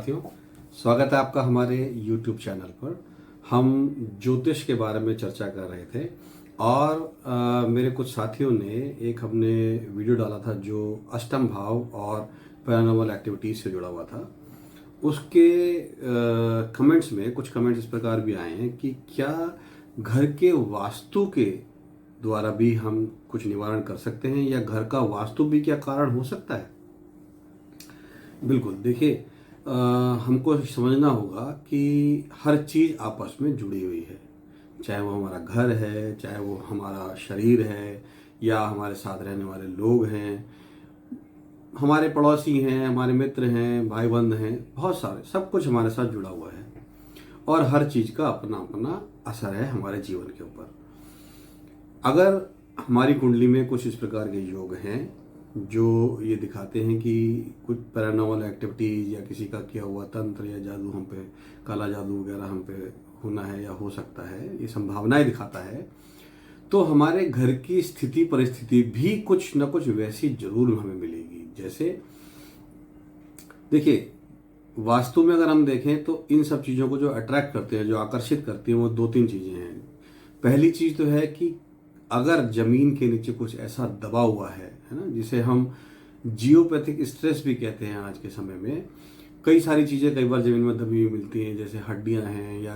साथियों, स्वागत है आपका हमारे YouTube चैनल पर। हम ज्योतिष के बारे में चर्चा कर रहे थे और मेरे कुछ साथियों ने एक हमने वीडियो डाला था जो अष्टम भाव और पैरानॉर्मल एक्टिविटीज से जुड़ा हुआ था। उसके कमेंट्स में कुछ कमेंट्स इस प्रकार भी आए हैं कि क्या घर के वास्तु के द्वारा भी हम कुछ निवारण कर सकते हैं या घर का वास्तु भी क्या कारण हो सकता है। बिल्कुल, देखिए, हमको समझना होगा कि हर चीज़ आपस में जुड़ी हुई है, चाहे वो हमारा घर है, चाहे वो हमारा शरीर है, या हमारे साथ रहने वाले लोग हैं, हमारे पड़ोसी हैं, हमारे मित्र हैं, भाई बंध हैं, बहुत सारे, सब कुछ हमारे साथ जुड़ा हुआ है और हर चीज़ का अपना अपना असर है हमारे जीवन के ऊपर। अगर हमारी कुंडली में कुछ इस प्रकार के योग हैं जो ये दिखाते हैं कि कुछ पैरानॉर्मल एक्टिविटीज़ या किसी का किया हुआ तंत्र या जादू हम पे, काला जादू वगैरह हम पे होना है या हो सकता है, ये संभावनाएं दिखाता है, तो हमारे घर की स्थिति परिस्थिति भी कुछ न कुछ वैसी जरूर हमें मिलेगी। जैसे देखिए, वास्तु में अगर हम देखें तो इन सब चीज़ों को जो अट्रैक्ट करते हैं, जो आकर्षित करती हैं, वो दो तीन चीज़ें हैं। पहली चीज़ तो है कि अगर जमीन के नीचे कुछ ऐसा दबा हुआ है ना, जिसे हम जियोपैथिक स्ट्रेस भी कहते हैं। आज के समय में कई सारी चीज़ें कई बार जमीन में दबी हुई मिलती हैं, जैसे हड्डियां हैं या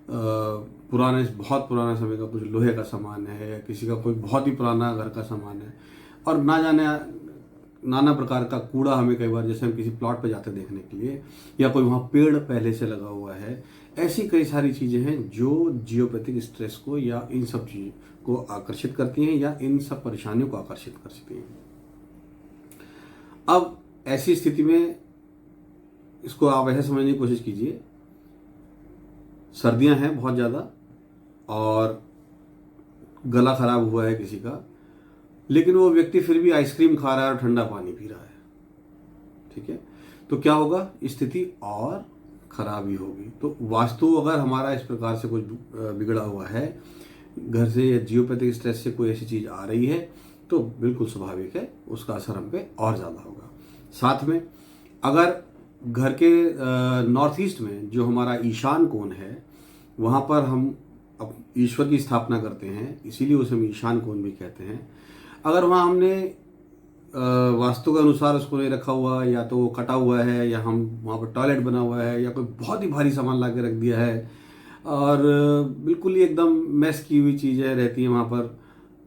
बहुत पुराना समय का कुछ लोहे का सामान है, या किसी का कोई बहुत ही पुराना घर का सामान है, और ना जाने नाना प्रकार का कूड़ा हमें कई बार, जैसे हम किसी प्लॉट पे जाते देखने के लिए, या कोई वहाँ पेड़ पहले से लगा हुआ है। ऐसी कई सारी चीज़ें हैं जो जियोपैथिक स्ट्रेस को या इन सब चीज़ को आकर्षित करती हैं या इन सब परेशानियों को आकर्षित कर सकती हैं। अब ऐसी स्थिति में इसको आप ऐसे समझने की कोशिश कीजिए, सर्दियां हैं बहुत ज़्यादा और गला खराब हुआ है किसी का, लेकिन वो व्यक्ति फिर भी आइसक्रीम खा रहा है और ठंडा पानी पी रहा है, ठीक है, तो क्या होगा, स्थिति और खराब ही होगी। तो वास्तु अगर हमारा इस प्रकार से कुछ बिगड़ा हुआ है, घर से या जियोपैथिक स्ट्रेस से कोई ऐसी चीज़ आ रही है, तो बिल्कुल स्वाभाविक है उसका असर हम पे और ज़्यादा होगा। साथ में अगर घर के नॉर्थ ईस्ट में जो हमारा ईशान कोण है, वहाँ पर हम ईश्वर की स्थापना करते हैं, इसीलिए उसे हम ईशान कोण भी कहते हैं। अगर वहाँ हमने वास्तु के अनुसार उसको नहीं रखा हुआ, या तो वो कटा हुआ है, या हम वहाँ पर टॉयलेट बना हुआ है, या कोई बहुत ही भारी सामान ला के रख दिया है और बिल्कुल ही एकदम मैस की हुई चीज़ें रहती हैं वहाँ पर,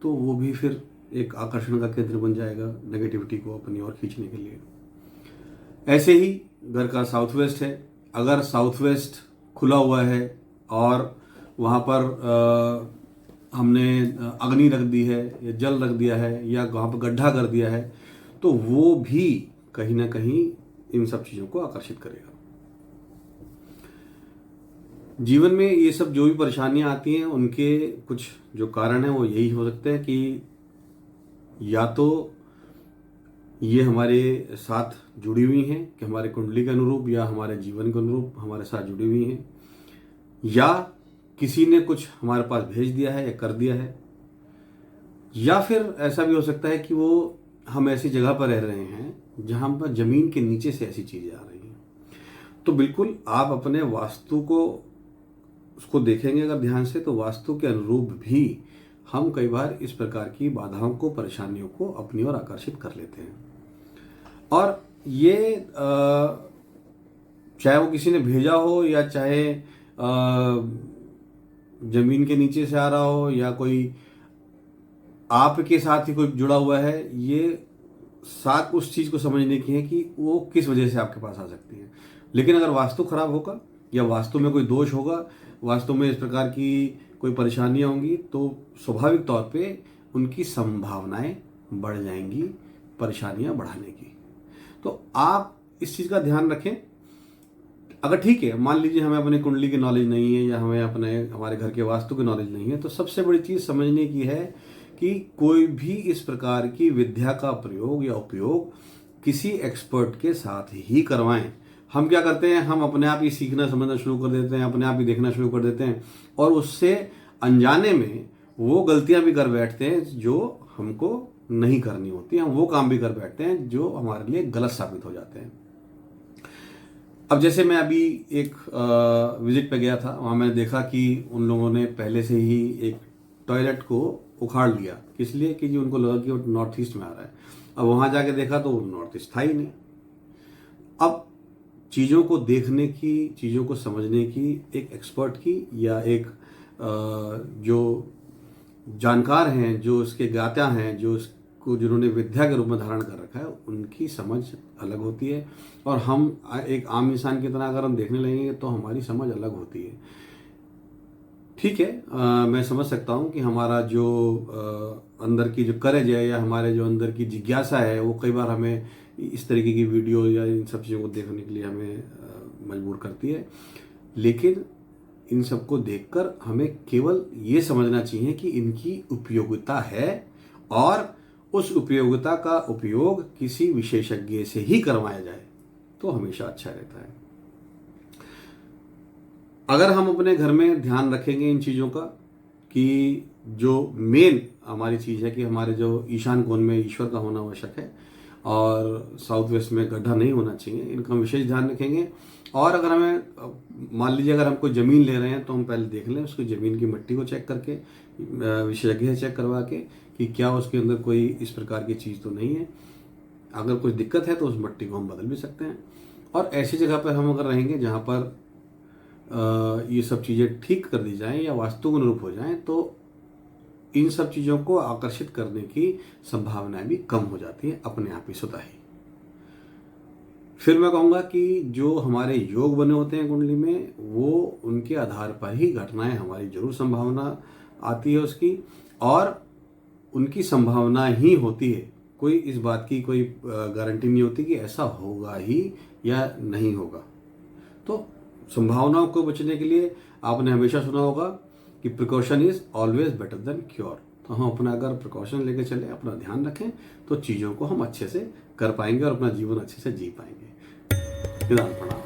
तो वो भी फिर एक आकर्षण का केंद्र बन जाएगा नेगेटिविटी को अपनी ओर खींचने के लिए। ऐसे ही घर का साउथ वेस्ट है, अगर साउथ वेस्ट खुला हुआ है और वहाँ पर हमने अग्नि रख दी है या जल रख दिया है या वहाँ पर गड्ढा कर दिया है, तो वो भी कहीं ना कहीं इन सब चीज़ों को आकर्षित करेगा। जीवन में ये सब जो भी परेशानियां आती हैं, उनके कुछ जो कारण हैं वो यही हो सकते हैं कि या तो ये हमारे साथ जुड़ी हुई हैं कि हमारे कुंडली के अनुरूप या हमारे जीवन के अनुरूप हमारे साथ जुड़ी हुई हैं, या किसी ने कुछ हमारे पास भेज दिया है या कर दिया है, या फिर ऐसा भी हो सकता है कि वो हम ऐसी जगह पर रह रहे हैं जहां पर जमीन के नीचे से ऐसी चीज़ें आ रही हैं। तो बिल्कुल आप अपने वास्तु को उसको देखेंगे अगर ध्यान से, तो वास्तु के अनुरूप भी हम कई बार इस प्रकार की बाधाओं को, परेशानियों को अपनी ओर आकर्षित कर लेते हैं। और ये चाहे वो किसी ने भेजा हो या चाहे जमीन के नीचे से आ रहा हो या कोई आपके साथ ही कोई जुड़ा हुआ है, ये साथ उस चीज़ को समझने की है कि वो किस वजह से आपके पास आ सकती है। लेकिन अगर वास्तु खराब होगा या वास्तु में कोई दोष होगा, वास्तु में इस प्रकार की कोई परेशानियां होंगी, तो स्वाभाविक तौर पे उनकी संभावनाएं बढ़ जाएंगी परेशानियां बढ़ाने की। तो आप इस चीज़ का ध्यान रखें। अगर ठीक है, मान लीजिए हमें अपने कुंडली की नॉलेज नहीं है या हमें हमारे घर के वास्तु की नॉलेज नहीं है, तो सबसे बड़ी चीज़ समझने की है कि कोई भी इस प्रकार की विद्या का प्रयोग या उपयोग किसी एक्सपर्ट के साथ ही करवाएं। हम क्या करते हैं, हम अपने आप ही सीखना समझना शुरू कर देते हैं, अपने आप ही देखना शुरू कर देते हैं, और उससे अनजाने में वो गलतियां भी कर बैठते हैं जो हमको नहीं करनी होती। हम वो काम भी कर बैठते हैं जो हमारे लिए गलत साबित हो जाते हैं। अब जैसे मैं अभी एक विजिट पे गया था, वहाँ मैंने देखा कि उन लोगों ने पहले से ही एक टॉयलेट को उखाड़ लिया। किस लिए? कि जी उनको लगा कि वो नॉर्थ ईस्ट में आ रहा है। अब वहाँ जाके देखा तो वो नॉर्थ ईस्ट था ही नहीं। अब चीज़ों को देखने की, चीज़ों को समझने की एक एक्सपर्ट की या एक जो जानकार हैं, जो इसके ज्ञाता हैं, जो इसको जिन्होंने विद्या के रूप में धारण कर रखा है, उनकी समझ अलग होती है। और हम एक आम इंसान की तरह अगर हम देखने लगेंगे तो हमारी समझ अलग होती है। ठीक है, मैं समझ सकता हूँ कि हमारा जो अंदर की जो करेज है या हमारे जो अंदर की जिज्ञासा है, वो कई बार हमें इस तरीके की वीडियो या इन सब चीज़ों को देखने के लिए हमें मजबूर करती है। लेकिन इन सबको देखकर हमें केवल ये समझना चाहिए कि इनकी उपयोगिता है, और उस उपयोगिता का उपयोग किसी विशेषज्ञ से ही करवाया जाए तो हमेशा अच्छा रहता है। अगर हम अपने घर में ध्यान रखेंगे इन चीज़ों का, कि जो मेन हमारी चीज़ है कि हमारे जो ईशान कोण में ईश्वर का होना आवश्यक है और साउथ वेस्ट में गड्ढा नहीं होना चाहिए, इनका विशेष ध्यान रखेंगे। और अगर हमें मान लीजिए अगर हम कोई ज़मीन ले रहे हैं तो हम पहले देख लें उसकी ज़मीन की मिट्टी को चेक करके, विशेषज्ञ से चेक करवा के कि क्या उसके अंदर कोई इस प्रकार की चीज़ तो नहीं है। अगर कुछ दिक्कत है तो उस मिट्टी को हम बदल भी सकते हैं। और ऐसी जगह पर हम अगर रहेंगे जहाँ पर ये सब चीज़ें ठीक कर दी जाएं या वास्तु के अनुरूप हो जाएं, तो इन सब चीज़ों को आकर्षित करने की संभावनाएं भी कम हो जाती है अपने आप ही, स्वतः ही। फिर मैं कहूँगा कि जो हमारे योग बने होते हैं कुंडली में, वो उनके आधार पर ही घटनाएं हमारी जरूर संभावना आती है उसकी, और उनकी संभावना ही होती है। कोई इस बात की कोई गारंटी नहीं होती कि ऐसा होगा ही या नहीं होगा। तो संभावनाओं को बचने के लिए आपने हमेशा सुना होगा कि precaution is always better than cure. तो हम अपना अगर प्रिकॉशन लेके चले, अपना ध्यान रखें, तो चीज़ों को हम अच्छे से कर पाएंगे और अपना जीवन अच्छे से जी पाएंगे। प्रणाम।